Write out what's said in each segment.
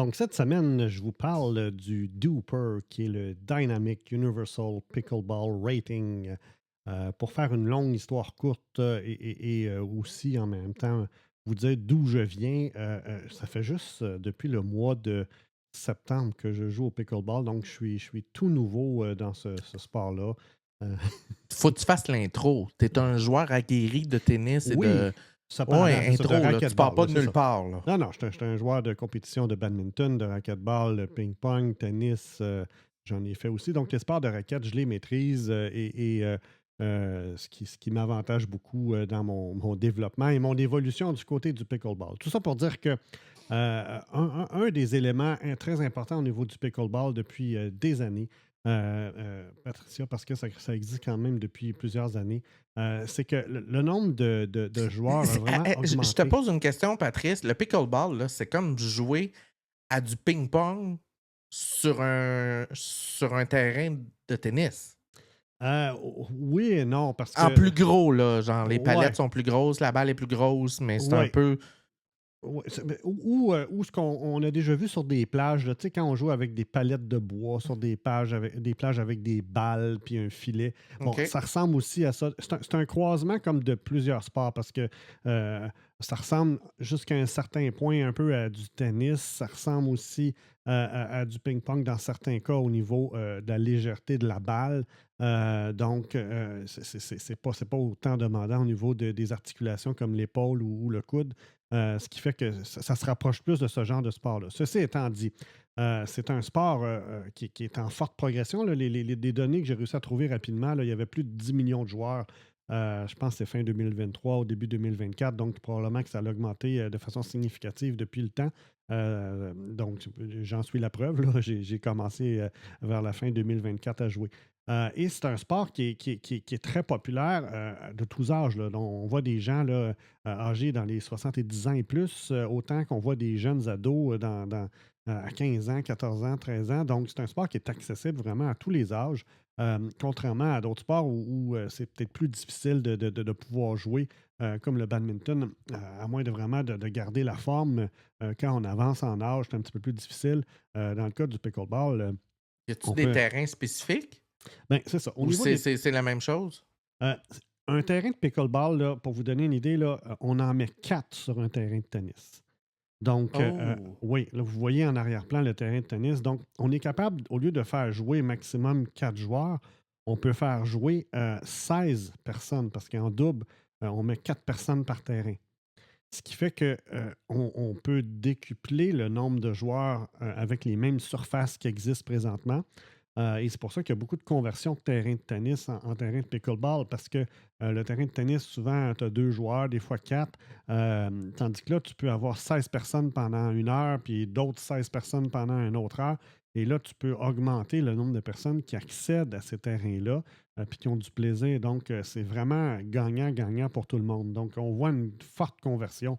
Donc, cette semaine, je vous parle du DUPR, qui est le Dynamic Universal Pickleball Rating. Pour faire une longue histoire courte et aussi en même temps vous dire d'où je viens, ça fait juste depuis le mois de septembre que je joue au pickleball, donc je suis tout nouveau dans ce sport-là. Euh, Faut que tu fasses l'intro. Tu es un joueur aguerri de tennis et oui, de. cependant, Ouais, c'est ça, de intro, là. Tu pars racquetball, pas là, de c'est nulle ça. part, là. Non, non, j'étais un joueur de compétition de badminton, de racquetball, de ping-pong, tennis, j'en ai fait aussi. Donc, les sports de raquette, je les maîtrise ce qui m'avantage beaucoup dans mon développement et mon évolution du côté du pickleball. Tout ça pour dire que un des éléments très importants au niveau du pickleball depuis des années, Patricia, parce que ça existe quand même depuis plusieurs années, c'est que le nombre de joueurs a vraiment Je te augmenté. pose une question, Patrice. Le pickleball, là, c'est comme jouer à du ping-pong sur un terrain de tennis. Oui et non, parce En que plus gros, là. Genre, les palettes ouais, sont plus grosses, la balle est plus grosse, mais c'est un ouais. peu. Ouais, mais où ce qu'on on a déjà vu sur des plages, là, tu sais, quand on joue avec des palettes de bois, sur des plages avec des balles puis un filet. Bon, OK. ça ressemble aussi à ça. C'est un croisement comme de plusieurs sports parce que ça ressemble jusqu'à un certain point un peu à du tennis. Ça ressemble aussi à du ping-pong dans certains cas au niveau de la légèreté de la balle. Donc, c'est pas autant demandant au niveau des articulations comme l'épaule ou le coude. Ce qui fait que ça se rapproche plus de ce genre de sport-là. Ceci étant dit, c'est un sport qui est en forte progression, là. Les données que j'ai réussi à trouver rapidement, là, il y avait plus de 10 millions de joueurs. Je pense que c'est fin 2023, au début 2024. Donc, probablement que ça a augmenté de façon significative depuis le temps. Donc, j'en suis la preuve, là. J'ai commencé vers la fin 2024 à jouer. Et c'est un sport qui est très populaire de tous âges, là. Donc, on voit des gens là, âgés dans les 70 ans et plus, autant qu'on voit des jeunes ados à 15 ans, 14 ans, 13 ans. Donc, c'est un sport qui est accessible vraiment à tous les âges, contrairement à d'autres sports où c'est peut-être plus difficile de pouvoir jouer, comme le badminton, à moins de vraiment de garder la forme. Quand on avance en âge, c'est un petit peu plus difficile. Dans le cas du pickleball, Y a-tu on des peut. terrains spécifiques? Ben, c'est ça. Au Ou niveau c'est des. c'est c'est la même chose? Euh, un terrain de pickleball, là, pour vous donner une idée, là, on en met 4 sur un terrain de tennis. Donc, Oh! oui, là, vous voyez en arrière-plan le terrain de tennis. Donc, on est capable, au lieu de faire jouer maximum 4 joueurs, on peut faire jouer 16 personnes parce qu'en double, on met 4 personnes par terrain. Ce qui fait qu'on peut décupler le nombre de joueurs avec les mêmes surfaces qui existent présentement. Et c'est pour ça qu'il y a beaucoup de conversions de terrain de tennis en terrain de pickleball parce que le terrain de tennis, souvent, tu as 2 joueurs, des fois 4. Tandis que là, tu peux avoir 16 personnes pendant 1 heure, puis d'autres 16 personnes pendant une autre heure. Et là, tu peux augmenter le nombre de personnes qui accèdent à ces terrains-là, puis qui ont du plaisir. Donc, c'est vraiment gagnant-gagnant pour tout le monde. Donc, on voit une forte conversion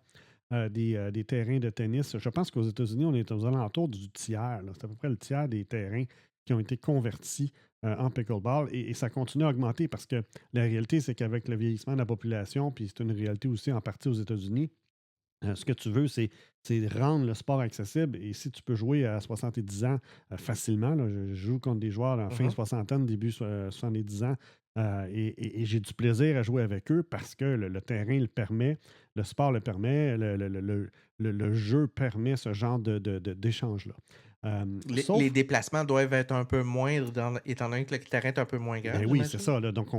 des terrains de tennis. Je pense qu'aux États-Unis, on est aux alentours du tiers, là. C'est à peu près le tiers des terrains qui ont été convertis en pickleball et ça continue à augmenter parce que la réalité, c'est qu'avec le vieillissement de la population, puis c'est une réalité aussi en partie aux États-Unis, ce que tu veux, c'est rendre le sport accessible. Et si tu peux jouer à 70 ans facilement, là, je joue contre des joueurs en fin Mmh. soixantaine, début 70 ans, et j'ai du plaisir à jouer avec eux parce que le terrain le permet, le sport le permet, le jeu permet ce genre d'échange-là. Les Sauf déplacements doivent être un peu moindres étant donné que le terrain est un peu moins grand, Ben oui, c'est j'imagine? ça, là. Donc,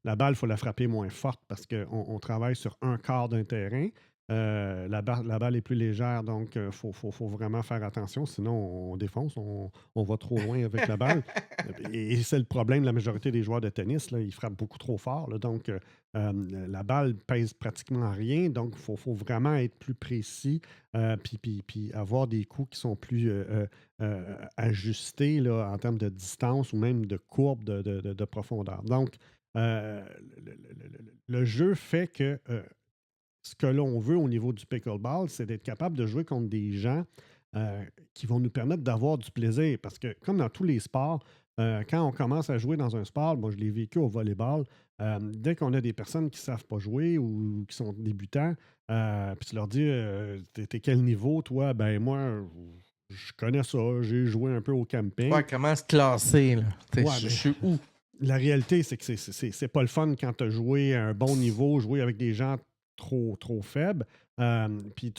la balle, il faut la frapper moins forte parce qu'on travaille sur un quart d'un terrain. La balle est plus légère, donc il faut vraiment faire attention, sinon on défonce, on va trop loin avec la balle. Et c'est le problème de la majorité des joueurs de tennis, là, ils frappent beaucoup trop fort, là. Donc, la balle pèse pratiquement rien, donc il faut vraiment être plus précis, puis avoir des coups qui sont plus ajustés là, en termes de distance ou même de courbe de profondeur. Donc, le jeu fait que ce que l'on veut au niveau du pickleball, c'est d'être capable de jouer contre des gens qui vont nous permettre d'avoir du plaisir. Parce que, comme dans tous les sports, quand on commence à jouer dans un sport, moi je l'ai vécu au volleyball, dès qu'on a des personnes qui ne savent pas jouer ou qui sont débutants, puis tu leur dis t'es quel niveau, toi? Ben moi, je connais ça, j'ai joué un peu au camping. Ouais, comment se classer, là? Ouais, Je mais suis où? la réalité, c'est que c'est pas le fun quand tu as joué à un bon niveau, jouer avec des gens trop faibles. Puis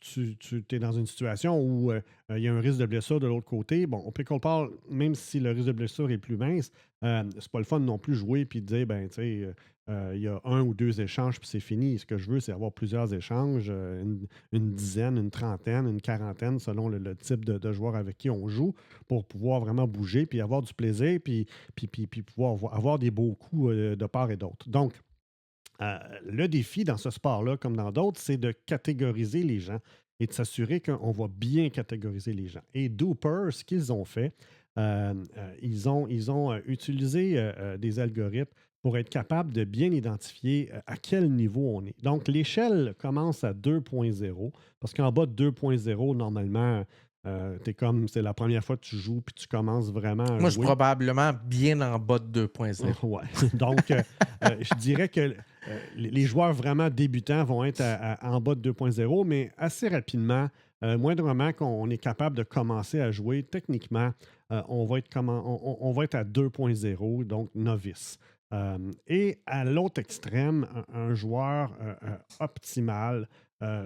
tu es dans une situation où il y a un risque de blessure de l'autre côté. Bon, au pickleball, même si le risque de blessure est plus mince, c'est pas le fun non plus jouer puis de dire, ben, tu sais, il y a un ou deux échanges puis c'est fini. Ce que je veux, c'est avoir plusieurs échanges, une dizaine, une trentaine, une quarantaine, selon le type de joueur avec qui on joue, pour pouvoir vraiment bouger puis avoir du plaisir puis pouvoir avoir des beaux coups de part et d'autre. Donc, le défi dans ce sport-là, comme dans d'autres, c'est de catégoriser les gens et de s'assurer qu'on va bien catégoriser les gens. Et Dooper, ce qu'ils ont fait, ils ont utilisé des algorithmes pour être capable de bien identifier à quel niveau on est. Donc, l'échelle commence à 2.0, parce qu'en bas de 2.0, normalement, t'es comme, c'est la première fois que tu joues, puis tu commences vraiment à Moi, je suis jouer. probablement bien en bas de 2.0. Ouais. Donc, je dirais que les joueurs vraiment débutants vont être en bas de 2.0, mais assez rapidement, moindrement qu'on est capable de commencer à jouer, techniquement, on va être à 2.0, donc novice. Et à l'autre extrême, un joueur optimal,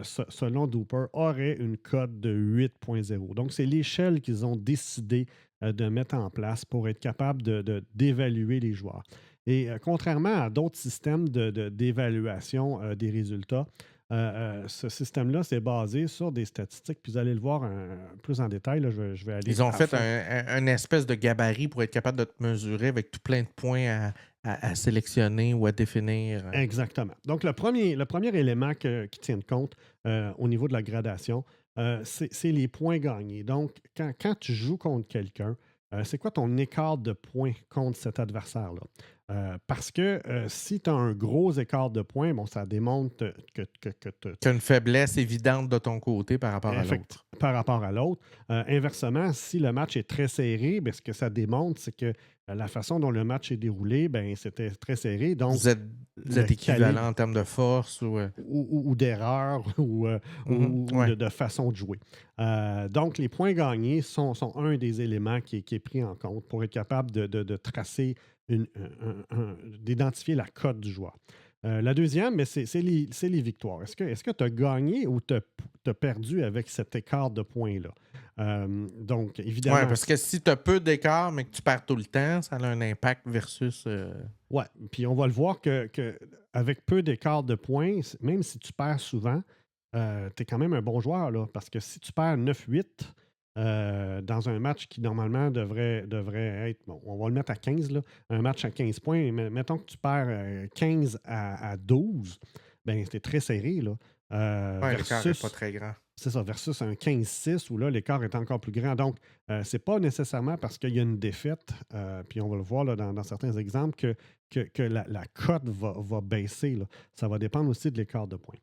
selon Dooper, aurait une cote de 8.0. Donc, c'est l'échelle qu'ils ont décidé de mettre en place pour être capable d'évaluer les joueurs. Et contrairement à d'autres systèmes d'évaluation des résultats, ce système-là, c'est basé sur des statistiques. Puis vous allez le voir plus en détail. Là, je vais aller Ils ont à fait fond. un espèce de gabarit pour être capable de te mesurer avec tout plein de points à sélectionner ou à définir. Exactement. Donc, le premier élément qui tient compte au niveau de la gradation, c'est les points gagnés. Donc, quand tu joues contre quelqu'un, c'est quoi ton écart de points contre cet adversaire-là? Parce que si tu as un gros écart de points, bon, ça démontre que Tu as une faiblesse évidente de ton côté par rapport à l'autre. par rapport à l'autre. Inversement, si le match est très serré, ben, ce que ça démontre, c'est que la façon dont le match est déroulé, ben, c'était très serré. Donc, Vous êtes, vous le êtes équivalent calibre en termes de force ou. ou d'erreur ou Ouais. de façon de jouer. Donc, les points gagnés sont un des éléments qui est pris en compte pour être capable de tracer, d'identifier la cote du joueur. La deuxième, mais c'est les victoires. Est-ce que tu as gagné ou tu as perdu avec cet écart de points-là? Donc, Ouais, évidemment, parce que si tu as peu d'écart, mais que tu perds tout le temps, ça a un impact versus. ouais. Puis on va le voir avec peu d'écart de points, même si tu perds souvent, tu es quand même un bon joueur, là, parce que si tu perds 9-8 dans un match qui normalement devrait être, bon, on va le mettre à 15, là, un match à 15 points, mais mettons que tu perds 15 à 12, ben c'est très serré, là. Ouais, l'écart n'est pas Versus très grand. C'est ça, versus un 15-6 où là, l'écart est encore plus grand. Donc, c'est pas nécessairement parce qu'il y a une défaite, puis on va le voir là, dans certains exemples, que la cote va baisser, là. Ça va dépendre aussi de l'écart de points.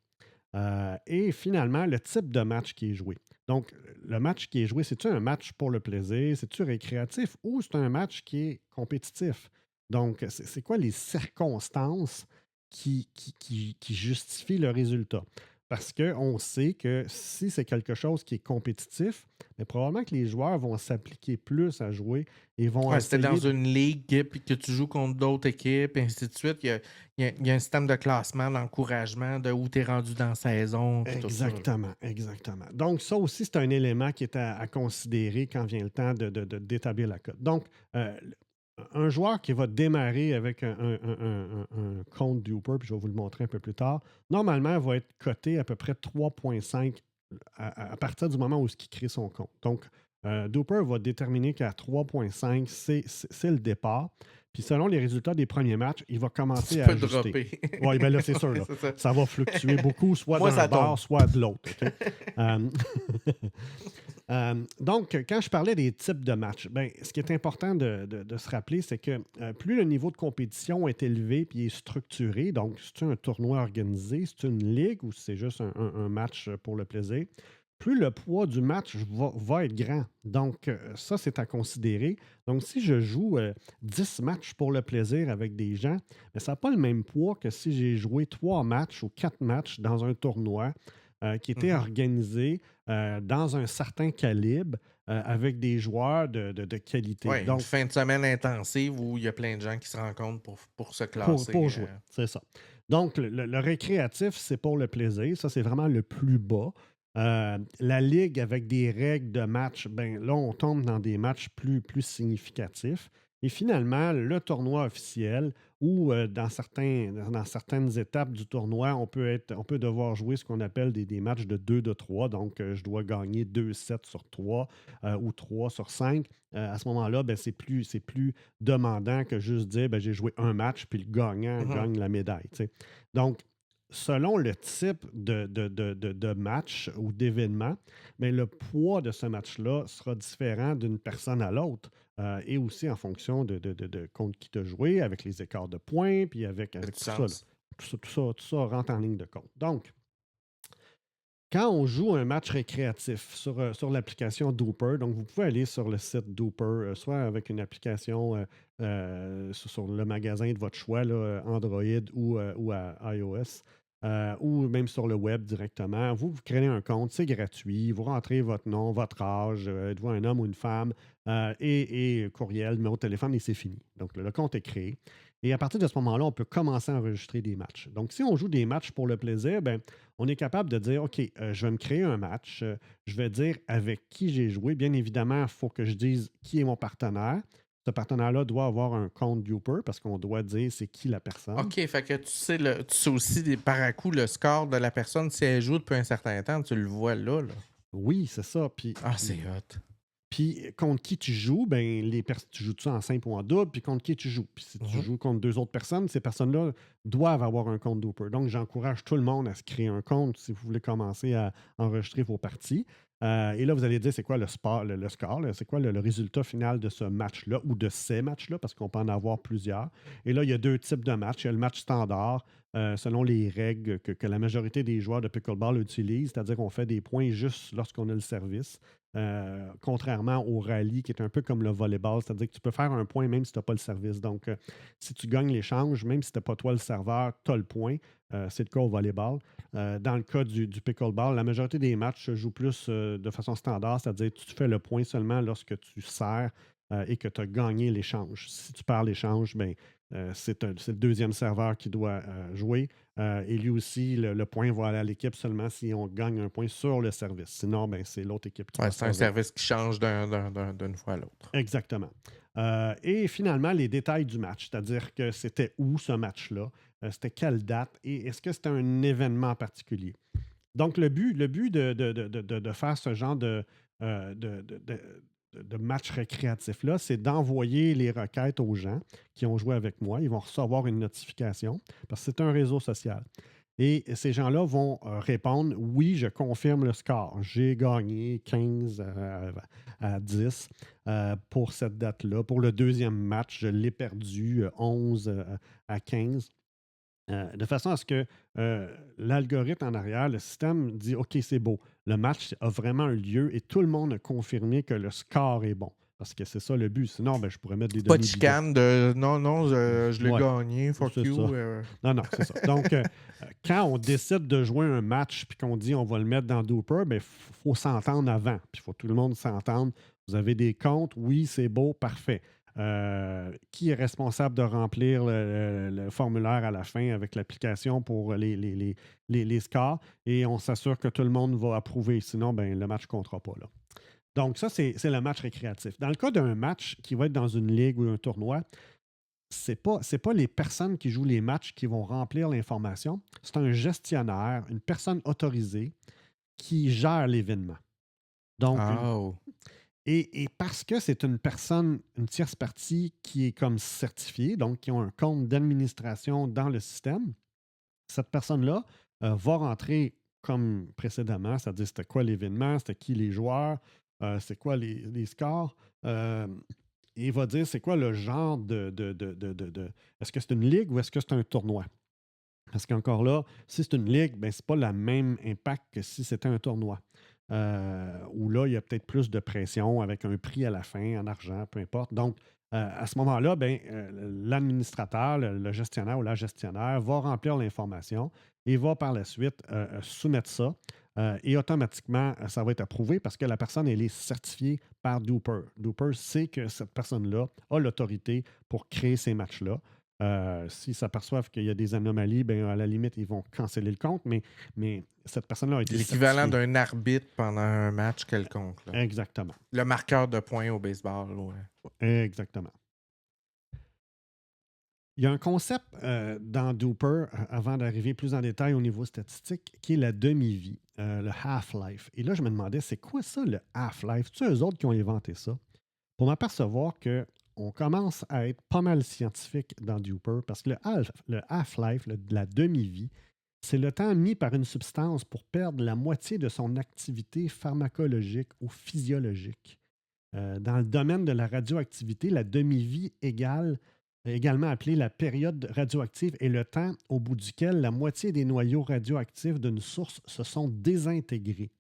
Et finalement, le type de match qui est joué. Donc, le match qui est joué, c'est-tu un match pour le plaisir? C'est-tu récréatif ou c'est un match qui est compétitif? Donc, c'est quoi les circonstances qui justifient le résultat? Parce qu'on sait que si c'est quelque chose qui est compétitif, mais probablement que les joueurs vont s'appliquer plus à jouer et vont Ouais, c'était dans essayer. une ligue, puis que tu joues contre d'autres équipes, et ainsi de suite. Il y a un système de classement, d'encouragement, de où tu es rendu dans la saison, puis tout ça. Là. Exactement, exactement. Donc, ça aussi, c'est un élément qui est à considérer quand vient le temps d'établir la cote. Donc, un joueur qui va démarrer avec un compte Duper, puis je vais vous le montrer un peu plus tard, normalement, va être coté à peu près 3,5 à partir du moment où il crée son compte. Donc, Duper va déterminer qu'à 3,5, c'est le départ. Puis selon les résultats des premiers matchs, il va commencer Tu à peux ajuster. dropper. Oui, bien là, c'est sûr. Là. C'est ça. Ça va fluctuer beaucoup, soit Moi, d'un ça tombe. bord, soit de l'autre. OK? Euh, donc, quand je parlais des types de matchs, ben, ce qui est important de se rappeler, c'est que plus le niveau de compétition est élevé puis est structuré, donc c'est un tournoi organisé, c'est une ligue ou c'est juste un match pour le plaisir, plus le poids du match va être grand. Donc, ça, c'est à considérer. Donc, si je joue 10 matchs pour le plaisir avec des gens, mais ça n'a pas le même poids que si j'ai joué 3 matchs ou 4 matchs dans un tournoi qui était Mhm. organisé dans un certain calibre avec des joueurs de qualité. Ouais, une Donc, fin de semaine intensive où il y a plein de gens qui se rencontrent pour se pour classer. jouer, c'est ça. Donc, le récréatif, c'est pour le plaisir. Ça, c'est vraiment le plus bas. La ligue avec des règles de match, ben là, on tombe dans des matchs plus significatifs. Et finalement, le tournoi officiel, où dans certaines étapes du tournoi, on peut devoir jouer ce qu'on appelle des matchs de 2 de 3. Donc, je dois gagner 2 sets sur 3 ou 3 sur 5. À ce moment-là, ben, c'est plus demandant que juste dire ben, j'ai joué un match, puis le gagnant Mhm. gagne la médaille. Tu sais. Donc, selon le type de match ou d'événement, mais le poids de ce match-là sera différent d'une personne à l'autre. Et aussi en fonction de contre qui tu as joué, avec les écarts de points, puis Ça a avec du tout ça, là. sens. Tout ça rentre en ligne de compte. Donc, quand on joue un match récréatif sur l'application Dooper, donc vous pouvez aller sur le site Dooper, soit avec une application sur le magasin de votre choix, là, Android ou à iOS, ou même sur le web directement. Vous créez un compte, c'est gratuit. Vous rentrez votre nom, votre âge, êtes-vous un homme ou une femme, et courriel, numéro de téléphone, et c'est fini. Donc, le compte est créé. Et à partir de ce moment-là, on peut commencer à enregistrer des matchs. Donc, si on joue des matchs pour le plaisir, ben, on est capable de dire, OK, je vais me créer un match, je vais dire avec qui j'ai joué. Bien évidemment, il faut que je dise qui est mon partenaire. Ce partenaire-là doit avoir un compte Duper parce qu'on doit dire c'est qui la personne. OK, fait que tu sais aussi par à coup le score de la personne si elle joue depuis un certain temps, tu le vois là, là. Oui, c'est ça. Ah, c'est hot. Puis contre qui tu joues, ben tu joues-tu en simple ou en double, puis contre qui tu joues. Puis si tu Mhm. joues contre deux autres personnes, ces personnes-là doivent avoir un compte Dooper. Donc, j'encourage tout le monde à se créer un compte si vous voulez commencer à enregistrer vos parties. Et là, vous allez dire c'est quoi le score, là, c'est quoi le résultat final de ce match-là ou de ces matchs-là, parce qu'on peut en avoir plusieurs. Et là, il y a deux types de matchs. Il y a le match standard, selon les règles que la majorité des joueurs de pickleball utilisent, c'est-à-dire qu'on fait des points juste lorsqu'on a le service. Contrairement au rallye, qui est un peu comme le volleyball, c'est-à-dire que tu peux faire un point même si tu n'as pas le service. Donc, si tu gagnes l'échange, même si tu n'es pas toi le serveur, tu as le point. C'est le cas au volleyball. Dans le cas du pickleball, la majorité des matchs se jouent plus de façon standard, c'est-à-dire que tu fais le point seulement lorsque tu sers et que tu as gagné l'échange. Si tu perds l'échange, ben, c'est le deuxième serveur qui doit jouer. Et lui aussi, le point va aller à l'équipe seulement si on gagne un point sur le service. Sinon, ben, c'est l'autre équipe qui Ouais, va c'est un servir. service qui change d'une fois à l'autre. Exactement. Et finalement, les détails du match, c'est-à-dire que c'était où ce match-là, c'était quelle date et est-ce que c'était un événement particulier. Donc, le but de faire ce genre de match récréatif-là, c'est d'envoyer les requêtes aux gens qui ont joué avec moi. Ils vont recevoir une notification parce que c'est un réseau social. Et ces gens-là vont répondre oui, je confirme le score. J'ai gagné 15 à 10 pour cette date-là. Pour le deuxième match, je l'ai perdu 11 à 15. De façon à ce que l'algorithme en arrière, le système dit OK, c'est beau. Le match a vraiment eu lieu et tout le monde a confirmé que le score est bon. Parce que c'est ça le but. Sinon, ben, je pourrais mettre des Pas de données bidons. chicane de non, non, je l'ai Ouais, gagné, fuck c'est ça. you. Non, non, c'est ça. Donc, quand on décide de jouer un match puis qu'on dit on va le mettre dans Dooper, il faut s'entendre avant. Puis il faut que tout le monde s'entende. Vous avez des comptes, oui, c'est beau, parfait. Qui est responsable de remplir le formulaire à la fin avec l'application pour les scores? Et on s'assure que tout le monde va approuver. Sinon, ben, le match ne comptera pas, là. Donc, ça, c'est le match récréatif. Dans le cas d'un match qui va être dans une ligue ou un tournoi, c'est pas les personnes qui jouent les matchs qui vont remplir l'information. C'est un gestionnaire, une personne autorisée qui gère l'événement. Donc, Oh. et parce que c'est une personne, une tierce partie qui est comme certifiée, donc qui ont un compte d'administration dans le système, cette personne-là va rentrer comme précédemment, c'est-à-dire c'était quoi l'événement, c'était qui les joueurs, c'est quoi les scores. Et il va dire c'est quoi le genre est-ce que c'est une ligue ou est-ce que c'est un tournoi? Parce qu'encore là, si c'est une ligue, ben, ce n'est pas le même impact que si c'était un tournoi. où là, il y a peut-être plus de pression avec un prix à la fin, en argent, peu importe. Donc, à ce moment-là, ben, l'administrateur, le gestionnaire ou la gestionnaire va remplir l'information et va par la suite soumettre ça. Et automatiquement, ça va être approuvé parce que la personne, elle est certifiée par Dooper. Dooper sait que cette personne-là a l'autorité pour créer ces matchs-là. S'ils s'aperçoivent qu'il y a des anomalies, ben, à la limite, ils vont canceller le compte, mais cette personne-là a été L'équivalent certifiée. d'un arbitre pendant un match quelconque, là. Exactement. Le marqueur de points au baseball, ouais. Exactement. Il y a un concept dans Dooper, avant d'arriver plus en détail au niveau statistique, qui est la demi-vie, le half-life. Et là, je me demandais, c'est quoi ça, le half-life? C'est eux autres qui ont inventé ça? Pour m'apercevoir qu'on commence à être pas mal scientifique dans Dooper, parce que le half-life, la demi-vie, c'est le temps mis par une substance pour perdre la moitié de son activité pharmacologique ou physiologique. Dans le domaine de la radioactivité, la demi-vie égale, également appelée la période radioactive, est le temps au bout duquel la moitié des noyaux radioactifs d'une source se sont désintégrés.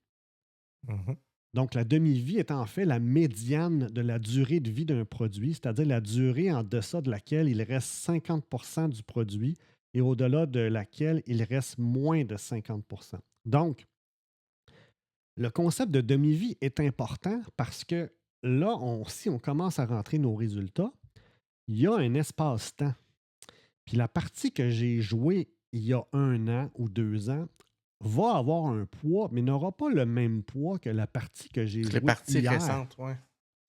Mhm. Donc, la demi-vie est en fait la médiane de la durée de vie d'un produit, c'est-à-dire la durée en deçà de laquelle il reste 50 du produit et au-delà de laquelle il reste moins de 50. Donc, le concept de demi-vie est important parce que là, si on commence à rentrer nos résultats, il y a un espace-temps. Puis la partie que j'ai jouée il y a 1 an ou 2 ans va avoir un poids, mais n'aura pas le même poids que la partie que j'ai Les jouée parties hier. récentes, ouais.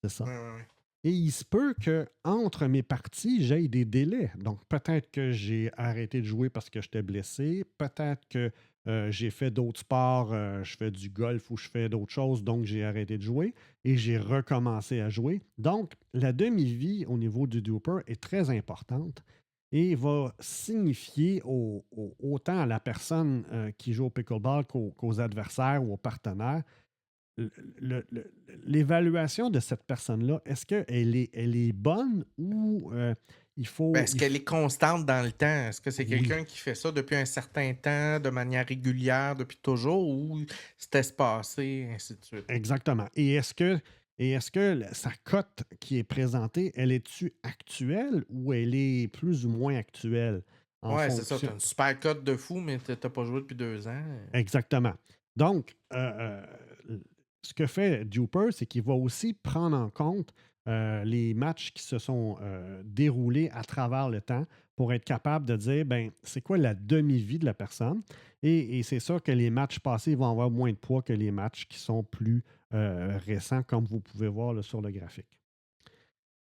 C'est ça. Ouais, ouais, ouais. Et il se peut qu'entre mes parties, j'aie des délais. Donc, peut-être que j'ai arrêté de jouer parce que j'étais blessé. Peut-être que j'ai fait d'autres sports. Je fais du golf ou je fais d'autres choses. Donc, j'ai arrêté de jouer et j'ai recommencé à jouer. Donc, la demi-vie au niveau du Dooper est très importante et va signifier autant à la personne qui joue au pickleball qu'aux adversaires ou aux partenaires le- l'évaluation de cette personne-là, est-ce elle est bonne ou Ben, est-ce qu'elle est constante dans le temps? Est-ce que c'est Oui, quelqu'un qui fait ça depuis un certain temps, de manière régulière, depuis toujours, ou c'est espacé, ainsi de suite? exactement. Et est-ce que sa cote qui est présentée, elle est-tu actuelle ou elle est plus ou moins actuelle en Ouais, c'est ça. fonction? T'as une super cote de fou, mais t'as pas joué depuis 2 ans. Exactement. Donc, ce que fait Duper, c'est qu'il va aussi prendre en compte les matchs qui se sont déroulés à travers le temps pour être capable de dire, ben, c'est quoi la demi-vie de la personne. Et c'est sûr que les matchs passés vont avoir moins de poids que les matchs qui sont plus récents, comme vous pouvez voir là, sur le graphique.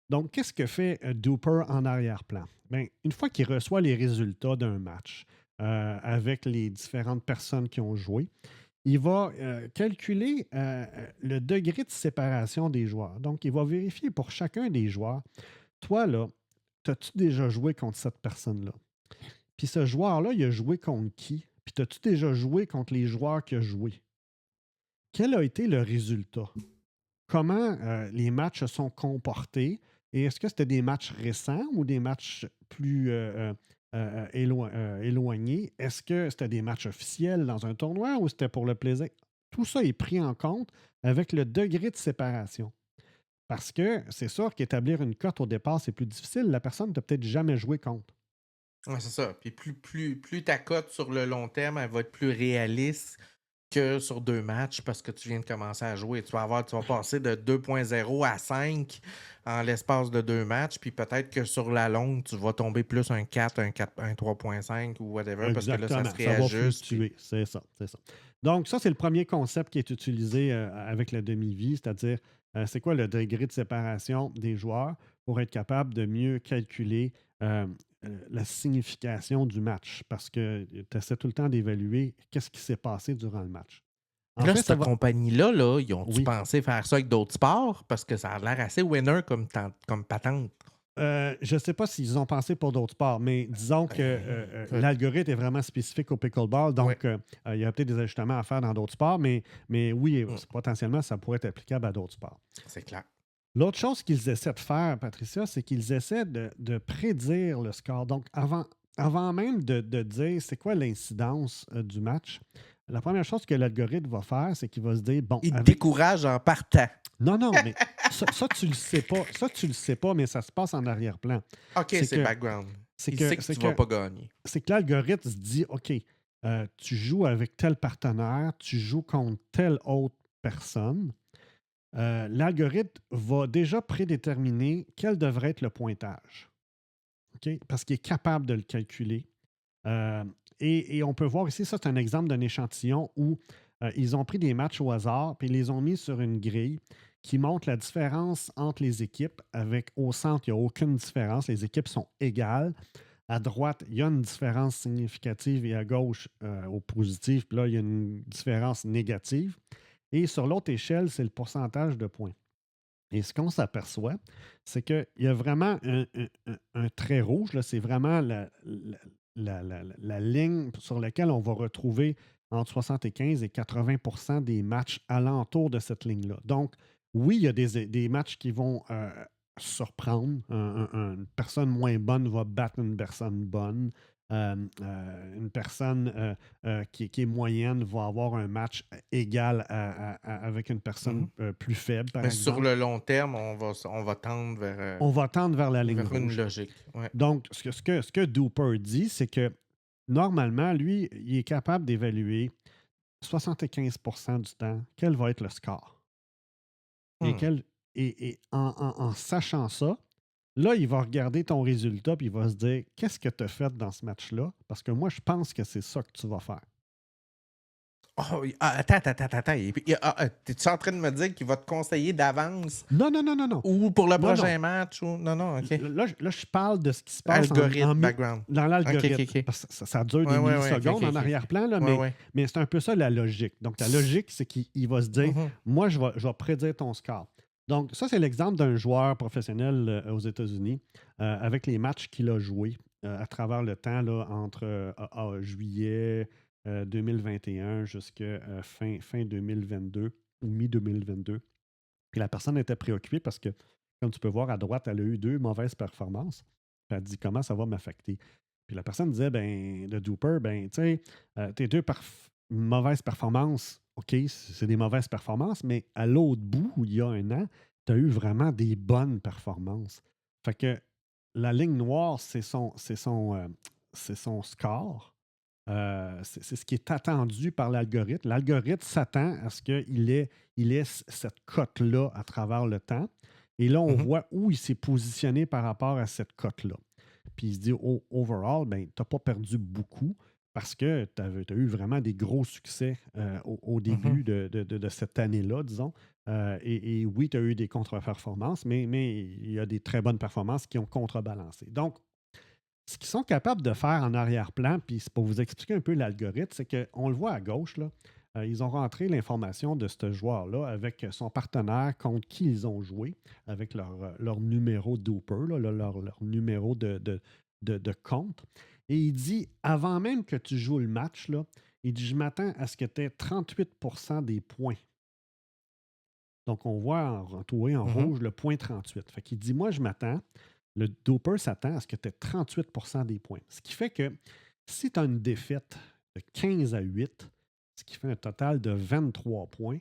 Donc, qu'est-ce que fait Duper en arrière-plan? Ben, une fois qu'il reçoit les résultats d'un match avec les différentes personnes qui ont joué, il va calculer le degré de séparation des joueurs. Donc, il va vérifier pour chacun des joueurs, toi, là, as-tu déjà joué contre cette personne-là? Puis ce joueur-là, il a joué contre qui? Puis as-tu déjà joué contre les joueurs qu'il a joué? Quel a été le résultat? Comment les matchs se sont comportés? Et est-ce que c'était des matchs récents ou des matchs plus éloignés? Est-ce que c'était des matchs officiels dans un tournoi ou c'était pour le plaisir? Tout ça est pris en compte avec le degré de séparation. Parce que c'est sûr qu'établir une cote au départ, c'est plus difficile. La personne n'a peut-être jamais joué contre. Ouais, c'est ça. Puis plus ta cote sur le long terme, elle va être plus réaliste que sur 2 matchs parce que tu viens de commencer à jouer. Tu vas passer de 2.0 à 5 en l'espace de 2 matchs, puis peut-être que sur la longue, tu vas tomber plus un 4, un 3.5 ou whatever, parce que là, ça Exactement. se Ça va réajuste. fluctuer. C'est ça. C'est ça. Donc, ça, c'est le premier concept qui est utilisé avec la demi-vie, c'est-à-dire c'est quoi le degré de séparation des joueurs pour être capable de mieux calculer la signification du match parce que tu essaies tout le temps d'évaluer qu'est-ce qui s'est passé durant le match. En Là, fait, ça cette va. compagnie-là, ils ont-tu Oui. pensé faire ça avec d'autres sports? Parce que ça a l'air assez winner comme patente. Je ne sais pas s'ils ont pensé pour d'autres sports, mais disons que Écoute, l'algorithme est vraiment spécifique au pickleball, ouais, donc il y a peut-être des ajustements à faire dans d'autres sports, mais oui, mm, potentiellement, ça pourrait être applicable à d'autres sports. c'est clair. L'autre chose qu'ils essaient de faire, Patricia, c'est qu'ils essaient de prédire le score. Donc, avant même de dire c'est quoi l'incidence du match, la première chose que l'algorithme va faire, c'est qu'il va se dire, bon, Il te avec... décourage en partant. Non, non, mais ça, tu le sais pas. Ça, tu le sais pas, mais ça se passe en arrière-plan. OK, C'est c'est que, background. c'est Il que, sait que c'est tu vas que, pas gagner. c'est que l'algorithme se dit, OK, tu joues avec tel partenaire, tu joues contre telle autre personne. L'algorithme va déjà prédéterminer quel devrait être le pointage. OK? Parce qu'il est capable de le calculer. Euh, et on peut voir ici, ça c'est un exemple d'un échantillon où ils ont pris des matchs au hasard puis ils les ont mis sur une grille qui montre la différence entre les équipes. Avec au centre, il n'y a aucune différence. Les équipes sont égales. À droite, il y a une différence significative et à gauche, au positif, puis là, il y a une différence négative. Et sur l'autre échelle, c'est le pourcentage de points. Et ce qu'on s'aperçoit, c'est qu'il y a vraiment un trait rouge, là, c'est vraiment la ligne sur laquelle on va retrouver entre 75 et 80 des matchs alentour de cette ligne-là. Donc, oui, il y a des matchs qui vont surprendre. Une personne moins bonne va battre une personne bonne. Une personne qui est moyenne va avoir un match égal avec une personne plus faible, par Mais sur exemple. le long terme, on va tendre On va tendre vers la ligne vers une rouge. logique. Ouais. Donc, ce que Dooper dit, c'est que normalement, lui, il est capable d'évaluer 75 du temps quel va être le score. Et, Hmm. en sachant ça, là, il va regarder ton résultat et il va se dire qu'est-ce que tu as fait dans ce match-là? Parce que moi, je pense que c'est ça que tu vas faire. Oh, attends. T'es-tu en train de me dire qu'il va te conseiller d'avance Non, non, non, non, non. ou pour le Non, non. prochain match? Ou... Non, OK. Là, je parle de ce qui se passe Background. dans l'algorithme. OK. Parce que ça dure des Ouais, millisecondes OK. en arrière-plan, là, Ouais. mais c'est un peu ça la logique. Donc, la logique, c'est qu'il va se dire Mhm. moi, je vais prédire ton score. Donc, ça, c'est l'exemple d'un joueur professionnel aux États-Unis avec les matchs qu'il a joués à travers le temps, là, entre juillet 2021 jusqu'à fin 2022 ou mi-2022. Puis la personne était préoccupée parce que, comme tu peux voir à droite, elle a eu 2 mauvaises performances. Puis elle dit comment ça va m'affecter. Puis la personne disait, ben, de Dooper, ben, tu sais, tes 2 mauvaises performances, OK, c'est des mauvaises performances, mais à l'autre bout, il y a un an, tu as eu vraiment des bonnes performances. Fait que la ligne noire, c'est son score. C'est ce qui est attendu par l'algorithme. L'algorithme s'attend à ce qu'il ait cette cote-là à travers le temps. Et là, on Mhm. voit où il s'est positionné par rapport à cette cote-là. Puis il se dit, overall, ben, tu n'as pas perdu beaucoup parce que tu as eu vraiment des gros succès au début de cette année-là, disons. Et oui, tu as eu des contre-performances, mais il y a des très bonnes performances qui ont contrebalancé. Donc, ce qu'ils sont capables de faire en arrière-plan, puis c'est pour vous expliquer un peu l'algorithme, c'est qu'on le voit à gauche, là, ils ont rentré l'information de ce joueur-là avec son partenaire contre qui ils ont joué, avec leur numéro Dooper, là, leur numéro de compte. Et il dit, avant même que tu joues le match, là, il dit, je m'attends à ce que tu aies 38 des points. Donc, on voit entouré en rouge le point 38. Fait qu'il dit, moi, je m'attends, le Doper s'attend à ce que tu aies 38 des points. Ce qui fait que si tu as une défaite de 15-8, ce qui fait un total de 23 points,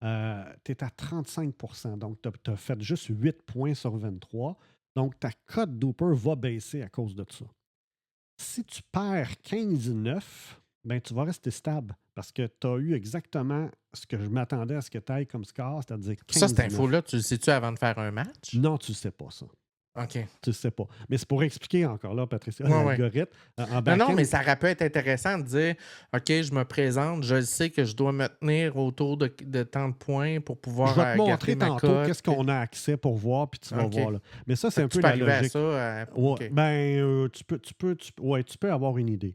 tu es à 35 donc tu as fait juste 8 points sur 23. Donc, ta cote Doper va baisser à cause de ça. Si tu perds 15-9, ben, tu vas rester stable parce que tu as eu exactement ce que je m'attendais à ce que tu ailles comme score, c'est-à-dire Ça, 15-9. cette info-là, tu le sais-tu avant de faire un match? Non, tu ne sais pas ça. OK. Tu ne sais pas. Mais c'est pour expliquer encore là, Patricia, Ouais. l'algorithme. En Non, back-end, mais ça aurait pu être intéressant de dire OK, je me présente, je sais que je dois me tenir autour de tant de points pour je pouvoir vais te garder montrer ma tantôt cote. qu'est-ce qu'on a accès pour voir, puis tu vas OK. voir. Là. Mais ça, c'est Fait un que tu peu peux la arriver à logique. ça. Ouais, OK. ben, tu peux avoir une idée.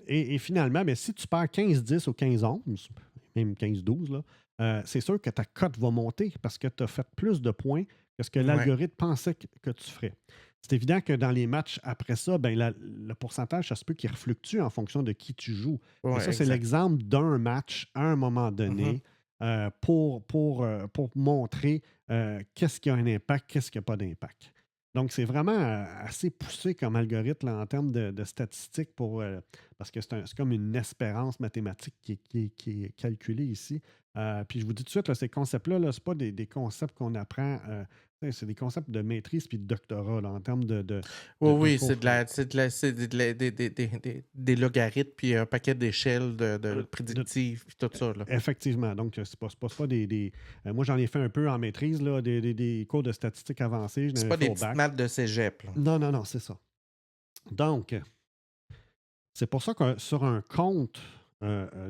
Et finalement, mais si tu perds 15-10 ou 15-11, même 15-12, là, c'est sûr que ta cote va monter parce que tu as fait plus de points que ce que Ouais. l'algorithme pensait que tu ferais. C'est évident que dans les matchs après ça, ben, le pourcentage, ça se peut qu'il refluctue en fonction de qui tu joues. Mais Ouais, ça, c'est exact. l'exemple d'un match à un moment donné pour montrer qu'est-ce qui a un impact, qu'est-ce qui n'a pas d'impact. Donc, c'est vraiment assez poussé comme algorithme là, en termes de statistiques parce que c'est comme une espérance mathématique qui est calculée ici. Puis je vous dis tout de suite, là, ces concepts-là, ce pas des concepts qu'on apprend. C'est des concepts de maîtrise puis de doctorat là, en termes Oui, de oui, cours. des logarithmes puis un paquet d'échelles de de- prédictives puis tout ça, là. Effectivement. Donc, c'est pas moi, j'en ai fait un peu en maîtrise, là, des cours de statistiques avancées. J'en C'est avais pas fait des au petites bac. maths de cégep, là. Non, non, non, c'est ça. Donc, c'est pour ça que sur un compte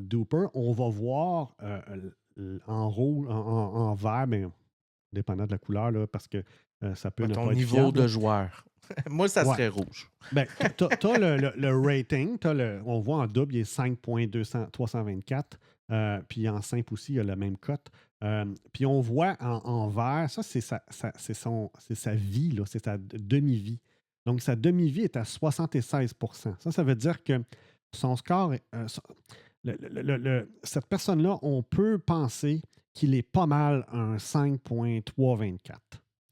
Duper, on va voir en rouge, en vert, mais dépendant de la couleur, là, parce que ça peut ne Ton pas être niveau fiable. de joueur. Moi, ça Ouais. serait rouge. Ben, t'as le rating, on voit en double, il est 5.324. Puis en simple aussi, il y a la même cote. Puis on voit en vert, ça, c'est sa vie, là, c'est sa demi-vie. Donc, sa demi-vie est à 76%. Ça veut dire que son score, cette personne-là, on peut penser qu'il est pas mal un 5.324.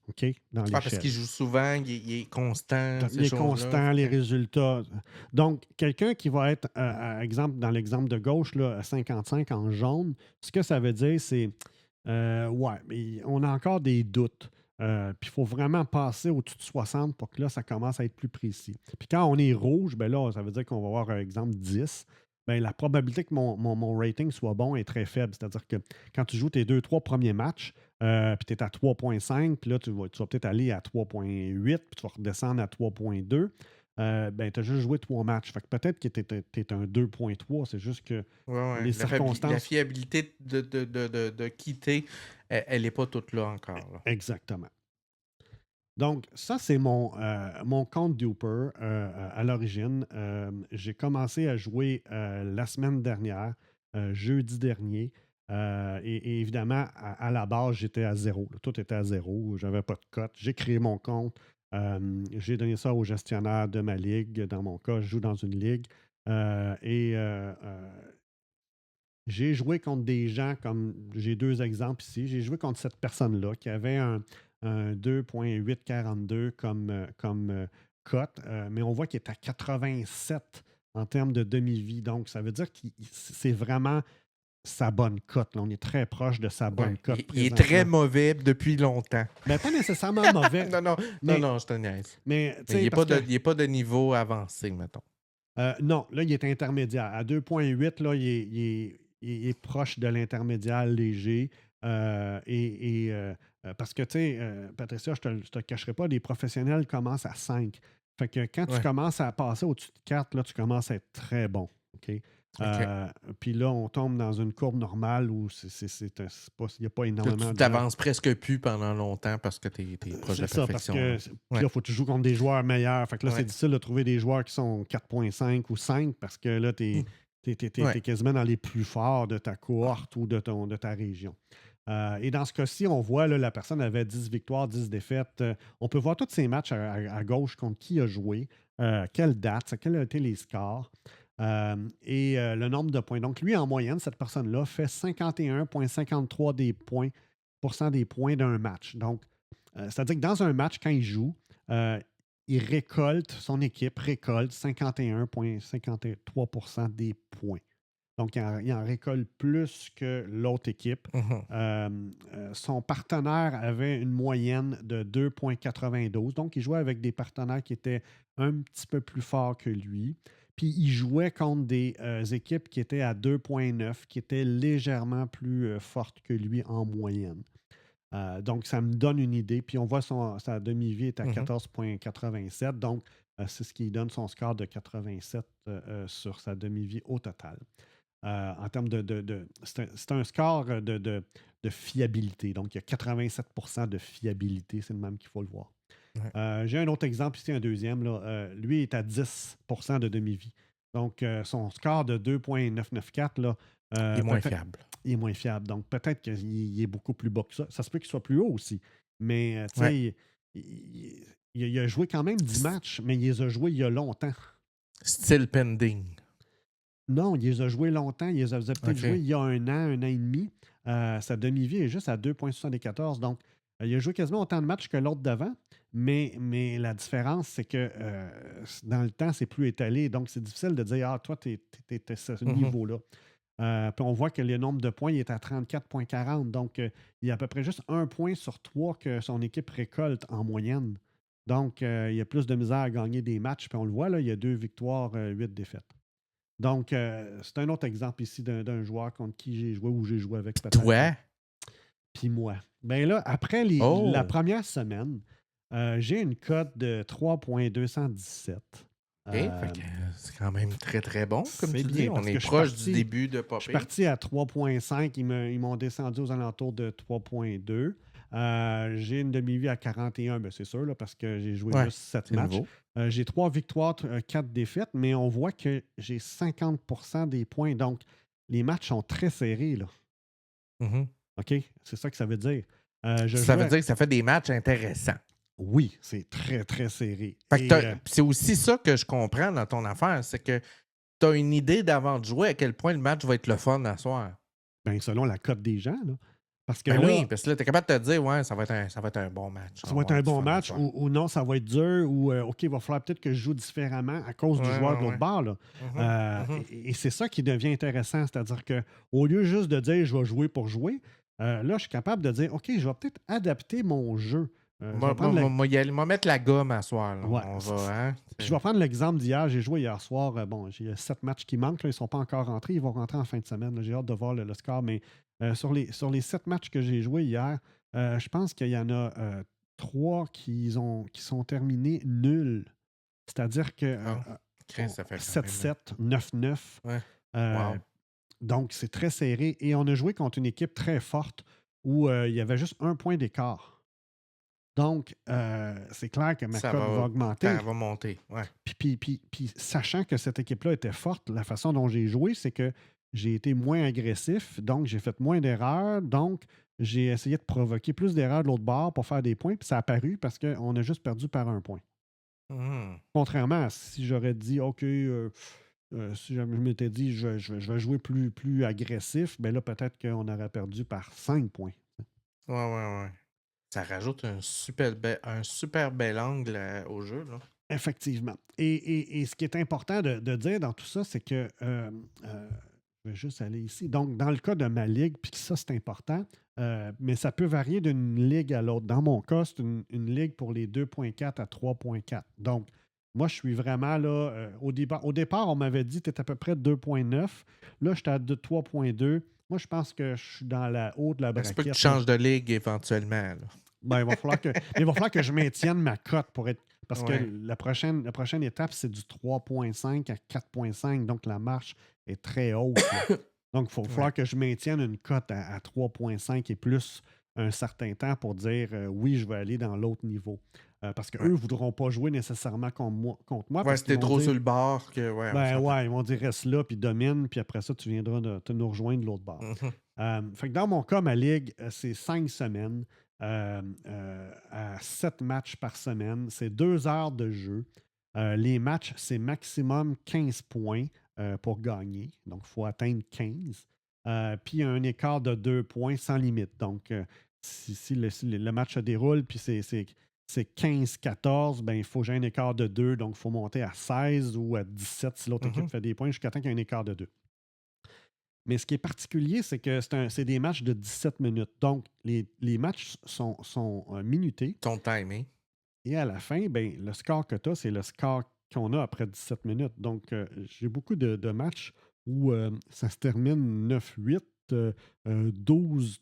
OK? Dans Parce qu'il l'échelle. joue souvent, il est constant, ces Les choses-là. constants, les résultats. Donc, quelqu'un qui va être, exemple, dans l'exemple de gauche, là, à 55 en jaune, ce que ça veut dire, c'est ouais, mais on a encore des doutes. Puis il faut vraiment passer au-dessus de 60 pour que là, ça commence à être plus précis. Puis quand on est rouge, ben là, ça veut dire qu'on va avoir, exemple, 10. Ben, la probabilité que mon rating soit bon est très faible. C'est-à-dire que quand tu joues tes 2-3 premiers matchs, puis tu es à 3.5, puis là, tu vas peut-être aller à 3.8, puis tu vas redescendre à 3.2. Ben, tu as juste joué 3 matchs. Fait que peut-être que tu es un 2.3. C'est juste que Ouais, ouais. les La circonstances. fiabilité de quitter, elle n'est pas toute là encore, là. Exactement. Donc, ça, c'est mon compte Duper à l'origine. J'ai commencé à jouer la semaine dernière, jeudi dernier. Et évidemment, à la base, j'étais à zéro. Là. Tout était à zéro. Je n'avais pas de cote. J'ai créé mon compte. J'ai donné ça au gestionnaire de ma ligue. Dans mon cas, je joue dans une ligue. J'ai joué contre des gens comme j'ai 2 exemples ici. J'ai joué contre cette personne-là qui avait un 2.842 comme cote, mais on voit qu'il est à 87 en termes de demi-vie. Donc, ça veut dire que c'est vraiment sa bonne cote. Là. On est très proche de sa bonne Ouais. cote Il est très présentement. mauvais depuis longtemps. Mais pas nécessairement mauvais, Non, non, non, mais, non, je te niaise. mais tu Mais sais, parce que il est pas de niveau avancé, mettons. non, là, il est intermédiaire. À 2.8, là, il est proche de l'intermédiaire léger. Parce que, tu sais, Patricia, je ne te cacherai pas, les professionnels commencent à 5. Fait que quand tu Ouais. commences à passer au-dessus de 4, là, tu commences à être très bon. OK? OK. Puis là, on tombe dans une courbe normale où il n'y a pas Là, énormément tu de gens. t'avances presque plus pendant longtemps parce que tu es proche de C'est la ça, parce perfection, que là. puis Ouais. là, il faut que tu joues contre des joueurs meilleurs. Fait que là, c'est Ouais. difficile de trouver des joueurs qui sont 4.5 ou 5 parce que là, tu es, Ouais. quasiment dans les plus forts de ta cohorte ou de ta région. Et dans ce cas-ci, on voit là, la personne avait 10 victoires, 10 défaites. On peut voir tous ces matchs à gauche contre qui a joué, quelle date, quels ont été les scores et le nombre de points. Donc, lui, en moyenne, cette personne-là fait 51,53 des points d'un match. Donc, c'est-à-dire que dans un match, quand il joue, son équipe récolte 51,53 des points. Donc, il en récolte plus que l'autre équipe. Mhm. Son partenaire avait une moyenne de 2,92. Donc, il jouait avec des partenaires qui étaient un petit peu plus forts que lui. Puis, il jouait contre des équipes qui étaient à 2,9, qui étaient légèrement plus fortes que lui en moyenne. Donc, ça me donne une idée. Puis, on voit sa demi-vie est à Mhm. 14,87. Donc, c'est ce qui donne son score de 87 sur sa demi-vie au total. En termes c'est un score de fiabilité. Donc, il y a 87% de fiabilité. C'est le même qu'il faut le voir. Ouais. J'ai un autre exemple ici, un deuxième. Là. Lui est à 10% de demi-vie. Donc, son score de 2,994, là, Il est moins peut-être fiable. il est moins fiable. Donc, peut-être qu'il est beaucoup plus bas que ça. Ça se peut qu'il soit plus haut aussi. Mais, tu Ouais. sais, il a joué quand même 10 matchs, mais il les a joués il y a longtemps. Still pending. Non, il les a joués longtemps. Il les a peut-être OK. joués il y a un an et demi. Sa demi-vie est juste à 2,74. Donc, Il a joué quasiment autant de matchs que l'autre d'avant, mais la différence, c'est que dans le temps, c'est plus étalé. Donc, c'est difficile de dire, ah, toi, tu es à ce Mhm. niveau-là. Puis on voit que le nombre de points il est à 34,40. Donc, il y a à peu près juste un point sur trois que son équipe récolte en moyenne. Donc, il y a plus de misère à gagner des matchs. Puis on le voit, là, il y a 2 victoires, 8 défaites. Donc, c'est un autre exemple ici d'un joueur contre qui j'ai joué ou j'ai joué avec peut-être. Toi? Puis moi. Ben là, après la Oh! première semaine, j'ai une cote de 3,217. OK, fait que c'est quand même très, très bon, comme C'est tu dis. bien On parce est que proche du début de je suis popper. parti à 3,5. Ils m'ont descendu aux alentours de 3,2. J'ai une demi-vie à 41, ben c'est sûr, là, parce que j'ai joué Ouais, juste 7 c'est matchs. nouveau. J'ai 3 victoires, 4 défaites, mais on voit que j'ai 50% des points. Donc, les matchs sont très serrés, là. Mhm. OK? C'est ça que ça veut dire. Je Ça veut jouais. dire que ça fait des matchs intéressants. Oui, c'est très, très serré. Fait que Et c'est aussi ça que je comprends dans ton affaire, c'est que tu as une idée d'avant de jouer à quel point le match va être le fun à soir. ben, selon la cote des gens, là. Parce que Ben oui, là, parce que là, tu es capable de te dire, ouais, ça va être un bon match. On ça va va être avoir un du bon fun à match soir. ou non, ça va être dur ou OK, il va falloir peut-être que je joue différemment à cause Ouais, du joueur de ouais, l'autre ouais. bord. Là. Mhm, mhm. Et c'est ça qui devient intéressant. C'est-à-dire que au lieu juste de dire je vais jouer pour jouer, là, je suis capable de dire OK, je vais peut-être adapter mon jeu. Je vais prendre Moi, mettre la gomme à soir. Là. Ouais. On va, hein? Puis je vais prendre l'exemple d'hier. J'ai joué hier soir. Bon, j'ai 7 matchs qui manquent. Là, ils ne sont pas encore rentrés. Ils vont rentrer en fin de semaine. Là. J'ai hâte de voir le score. Mais sur les 7 matchs que j'ai joués hier, je pense qu'il y en a 3 qui sont terminés nuls. C'est-à-dire que Oh, Chris, ça fait quand même. 7-7, 9-9. Ouais. Euh, Wow. donc, c'est très serré. Et on a joué contre une équipe très forte où il y avait juste un point d'écart. Donc, c'est clair que ma Ça cote va augmenter. va monter. Ouais. Puis, sachant que cette équipe-là était forte, la façon dont j'ai joué, c'est que j'ai été moins agressif, donc j'ai fait moins d'erreurs, donc j'ai essayé de provoquer plus d'erreurs de l'autre bord pour faire des points, puis ça a paru parce qu'on a juste perdu par un point. Mhm. Contrairement à si j'aurais dit, OK, si je m'étais dit, je vais jouer plus agressif, bien là, peut-être qu'on aurait perdu par 5 points. Ouais, ouais, ouais. Ça rajoute un super bel angle au jeu. Là. Effectivement. Et ce qui est important de dire dans tout ça, c'est que, je vais juste aller ici. Donc, dans le cas de ma ligue, puis ça, c'est important, mais ça peut varier d'une ligue à l'autre. Dans mon cas, c'est une ligue pour les 2,4 à 3,4. Donc, moi, je suis vraiment là. Au départ, on m'avait dit que tu es à peu près 2,9. Là, j'étais à 3,2. Moi, je pense que je suis dans la haute de la Ça se peut que tu braquette. changes de ligue éventuellement. Là. Ben, il va falloir que je maintienne ma cote pour être. Parce que Ouais. la prochaine étape, c'est du 3,5 à 4,5. Donc, la marche est très haute. Là. Donc, il va falloir Ouais. que je maintienne une cote à 3,5 et plus un certain temps pour dire oui, je vais aller dans l'autre niveau. Parce qu'eux Ouais. ne voudront pas jouer nécessairement contre moi Ouais, parce qu'ils c'était vont trop dire sur le bord que. Ouais, on ben s'entend. ouais, ils vont dire reste là, puis domine, puis après ça, tu viendras te nous rejoindre de l'autre bord. Mhm. Fait que dans mon cas, ma ligue, c'est 5 semaines à 7 matchs par semaine. C'est 2 heures de jeu. Les matchs, c'est maximum 15 points pour gagner. Donc, il faut atteindre 15. Puis, il y a un écart de 2 points sans limite. Donc, si le match se déroule, puis c'est 15-14, ben, il faut que j'ai un écart de 2. Donc, il faut monter à 16 ou à 17 si l'autre équipe Mhm. fait des points jusqu'à temps qu'il y ait un écart de 2. Mais ce qui est particulier, c'est que c'est des matchs de 17 minutes. Donc, les matchs sont minutés. Ton timing. Et à la fin, ben, le score que tu as, c'est le score qu'on a après 17 minutes. Donc, j'ai beaucoup de matchs où ça se termine 9-8, 12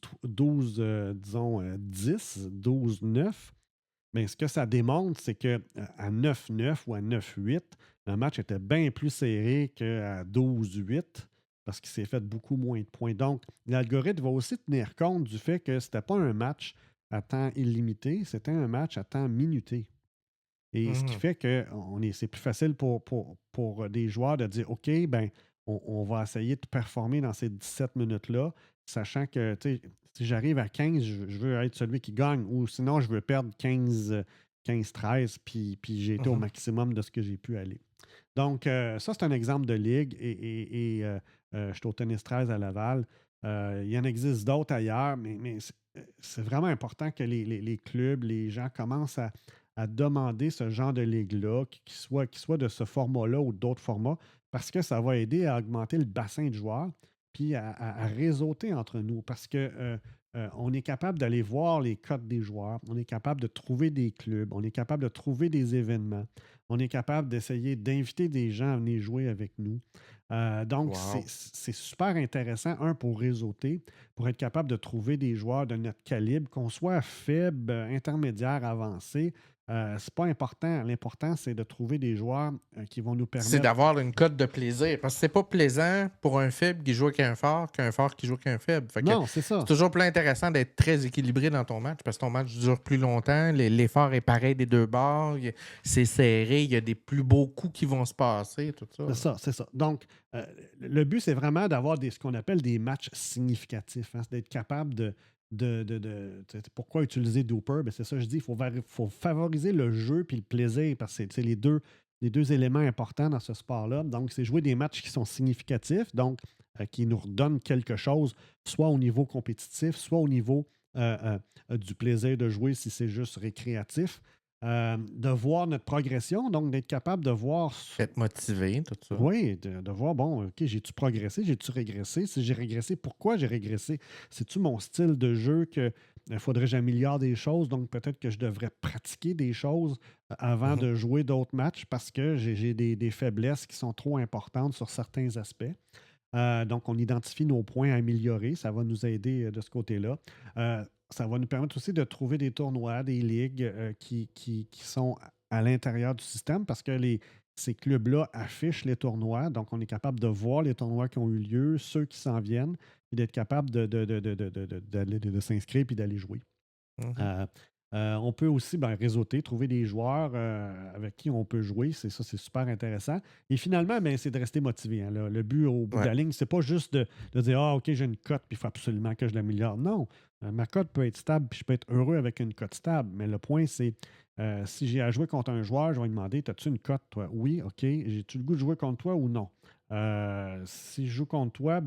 disons, 10, 12-9. Mais ce que ça démontre, c'est qu'à 9-9 ou à 9-8, le match était bien plus serré qu'à 12-8 parce qu'il s'est fait beaucoup moins de points. Donc, l'algorithme va aussi tenir compte du fait que ce n'était pas un match à temps illimité, c'était un match à temps minuté. Et ce qui Mhm. fait que c'est plus facile pour des joueurs de dire OK, ben, on va essayer de performer dans ces 17 minutes-là, sachant que tu sais, si j'arrive à 15, je veux être celui qui gagne, ou sinon je veux perdre 15-13, puis j'ai été au Mhm. maximum de ce que j'ai pu aller. Donc, ça, c'est un exemple de ligue. Et je suis au tennis 13 à Laval. Il y en existe d'autres ailleurs, mais c'est vraiment important que les clubs, les gens commencent à demander ce genre de ligue-là, qui soit de ce format-là ou d'autres formats, parce que ça va aider à augmenter le bassin de joueurs, puis à réseauter entre nous, parce que on est capable d'aller voir les cotes des joueurs, on est capable de trouver des clubs, on est capable de trouver des événements, on est capable d'essayer d'inviter des gens à venir jouer avec nous. Donc, Wow. c'est super intéressant, un, pour réseauter, pour être capable de trouver des joueurs de notre calibre, qu'on soit faible, intermédiaire, avancé. C'est pas important. L'important, c'est de trouver des joueurs qui vont nous C'est permettre. d'avoir une cote de plaisir. Parce que c'est pas plaisant pour un faible qui joue avec un fort qu'un fort qui joue avec un faible. Fait que Non, c'est c'est ça. toujours plus intéressant d'être très équilibré dans ton match parce que ton match dure plus longtemps. L'effort est pareil des deux bords. C'est serré. Il y a des plus beaux coups qui vont se passer. Tout ça. C'est Là. ça, c'est ça. Donc, le but, c'est vraiment d'avoir ce qu'on appelle des matchs significatifs, hein. C'est d'être capable pourquoi utiliser Dooper? Ben, c'est ça, je dis, il faut favoriser le jeu puis le plaisir, parce que c'est les deux éléments importants dans ce sport-là. Donc, c'est jouer des matchs qui sont significatifs, donc qui nous redonnent quelque chose, soit au niveau compétitif, soit au niveau du plaisir de jouer si c'est juste récréatif. De voir notre progression, donc d'être capable de voir. Être motivé, tout ça. Oui, de voir, bon, OK, j'ai-tu progressé, j'ai-tu régressé? Si j'ai régressé, pourquoi j'ai régressé? C'est-tu mon style de jeu que faudrait que j'améliore des choses, donc peut-être que je devrais pratiquer des choses avant Mhm. de jouer d'autres matchs parce que j'ai des faiblesses qui sont trop importantes sur certains aspects. Donc, on identifie nos points à améliorer. Ça va nous aider de ce côté-là. Ça va nous permettre aussi de trouver des tournois, des ligues qui sont à l'intérieur du système parce que ces clubs-là affichent les tournois. Donc, on est capable de voir les tournois qui ont eu lieu, ceux qui s'en viennent, et d'être capable de s'inscrire et d'aller jouer. Mhm. Euh, on peut aussi réseauter, trouver des joueurs avec qui on peut jouer. C'est super intéressant. Et finalement, c'est de rester motivé, hein. Le but au bout de Ouais. la ligne, c'est pas juste de dire ah, OK, j'ai une cote, puis il faut absolument que je l'améliore. Non, ma cote peut être stable, puis je peux être heureux avec une cote stable. Mais le point, c'est si j'ai à jouer contre un joueur, je vais lui demander as-tu une cote, toi? Oui, OK. J'ai-tu le goût de jouer contre toi ou non? Si je joue contre toi,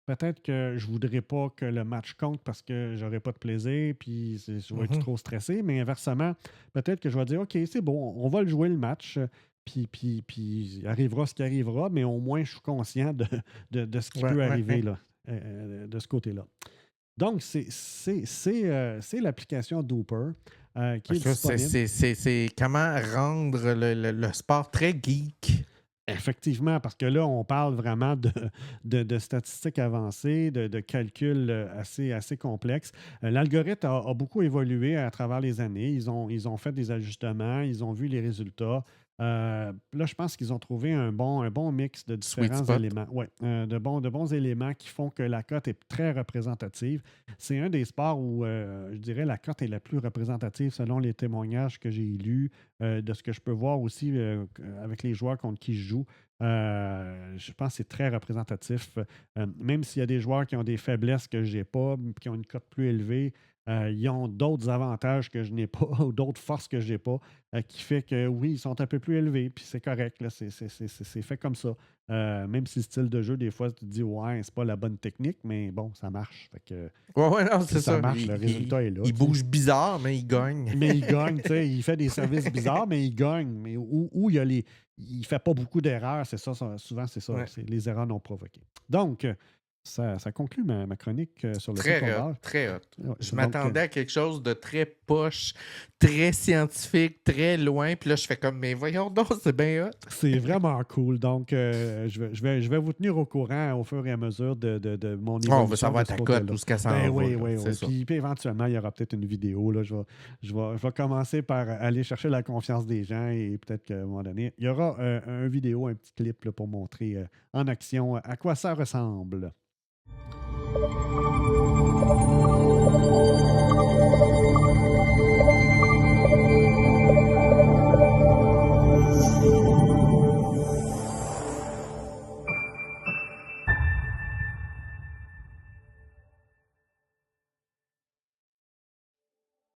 peut-être que je voudrais pas que le match compte parce que j'aurais pas de plaisir, puis je vais être Mhm. trop stressé. Mais inversement, peut-être que je vais dire, OK, c'est bon, on va le jouer le match, puis il arrivera ce qui arrivera, mais au moins je suis conscient de ce qui Ouais, peut ouais, arriver ouais. là, de ce côté-là. Donc, c'est l'application Dooper qui Fait est que là, disponible. c'est comment rendre le sport très geek. Effectivement, parce que là, on parle vraiment de statistiques avancées, de calculs assez complexes. L'algorithme a beaucoup évolué à travers les années. Ils ont fait des ajustements, ils ont vu les résultats. Là, je pense qu'ils ont trouvé un bon mix de Sweet différents spot. éléments. Ouais, de bons éléments qui font que la cote est très représentative. C'est un des sports où, je dirais, la cote est la plus représentative selon les témoignages que j'ai lus, de ce que je peux voir aussi avec les joueurs contre qui je joue. Je pense que c'est très représentatif. Même s'il y a des joueurs qui ont des faiblesses que je n'ai pas, qui ont une cote plus élevée, ils ont d'autres avantages que je n'ai pas ou d'autres forces que je n'ai pas, qui fait que oui, ils sont un peu plus élevés, puis c'est correct, là, c'est fait comme ça. Même si le style de jeu, des fois, tu te dis, ouais, c'est pas la bonne technique, mais bon, ça marche. Fait que Ouais, ouais, non, si c'est ça ça. marche, le résultat est là, Il tu sais. bouge bizarre, mais il gagne. Mais il gagne, tu sais, il fait des services bizarres, mais il gagne. Mais où il fait pas beaucoup d'erreurs, c'est ça, souvent c'est ça, Ouais. c'est les erreurs non provoquées. Donc, ça conclut ma chronique sur le Très hot, pickleball. très hot. Ouais, Je Donc, m'attendais à quelque chose de très poche, très scientifique, très loin. Puis là, je fais comme, mais voyons donc, c'est bien hot. c'est vraiment cool. Donc, je vais vous tenir au courant au fur et à mesure de mon Oh, on veut évolution de savoir ce ta cote, côté-là. où ce qu'elle Ben s'en va, oui, là. oui, C'est oui. ça. Puis éventuellement, il y aura peut-être une vidéo. Là, je vais commencer par aller chercher la confiance des gens et peut-être qu'à un moment donné, il y aura un vidéo, un petit clip là, pour montrer en action à quoi ça ressemble.